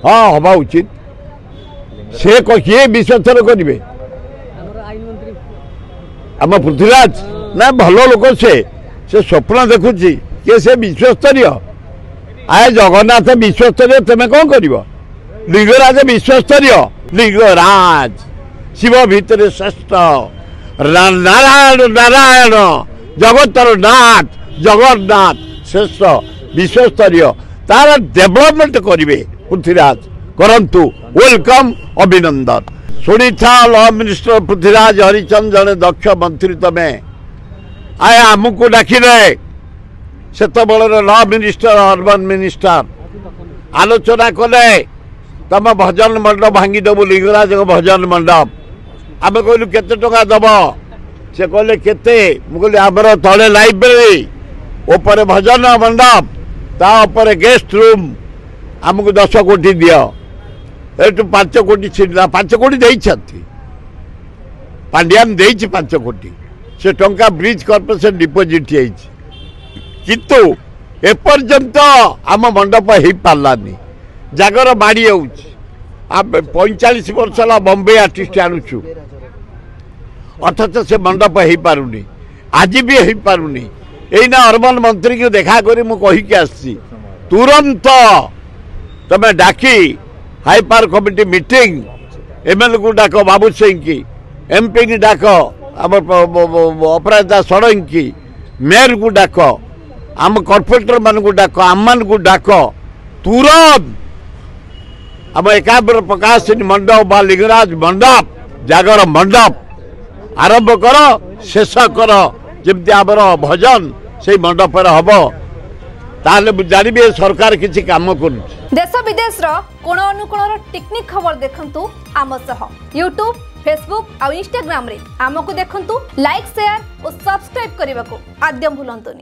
हाँ हवा उचित से किए विश्वास करेंगे आम पृथ्वीराज ना भल लोक से स्वप्न देखुची किए से विश्वस्तरीय आए जगन्नाथ विश्वस्तरीय तुम कौन कर लिंगराज विश्वस्तरीय लिंगराज शिव भितर श्रेष्ठ नारायण नारायण जगतर नाथ जगन्नाथ श्रेष्ठ विश्वस्तरीय तार डेवलपमेंट करेंगे पृथ्वीराज करंतु वेलकम अभिनंदन शुणी था लॉ मिनिस्टर पृथ्वीराज हरिचंद जड़े दक्ष मंत्री तमें आए आमको डाकिले से लॉ मिनिस्टर अर्बन मिनिस्टर आलोचना कले तुम भजन मंडप भांगीदेबू लिंगराज भजन मंडप आम कहलु केते टका दब से कहले केते मुझे आमर तले लाइब्रेरी ऊपर भजन मंडप ता ऊपर गेस्ट रूम आमको 10 कोटी दियो एटू 5 कोटी छिड़ा 5 कोटी देइछथि पांड्यान देइछि 5 कोटी से टंका ब्रिज कॉर्पोरेशन डिपोजिट किंतु एपर्यंत आम मंडप हो पारानी जागर बाड़ी आम 45 वर्ष है बम्बे आर्टिस्ट आणुचु अथच से मंडप हो पारुनी आज भी हो पारुनी एना अर्बन मंत्री को देखा करी मु कहिके आसी तुरंत तमे डाकी high power committee meeting MLA को डाक बाबू सिंह की एमपी की डाक आम अपराजिता षडंगी की मेयर को डाक आम कॉर्पोरेटर मान को डाक आम मान को डाक तुरंत आम एकाब्र प्रकाशिनी मंडप बा लिंगराज मंडप जागर मंडप आरंभ कर शेष कर जमी आमर भजन से मंडप हम ताले जानवे सरकार किसी काम कर देश विदेश कोण अनुकोण टेक्निक खबर देखंतु आम सह यूट्यूब फेसबुक और इंस्टाग्राम रे आमको देखंतु लाइक शेयर और सब्सक्राइब करने को आद्यम भूलंतुनि।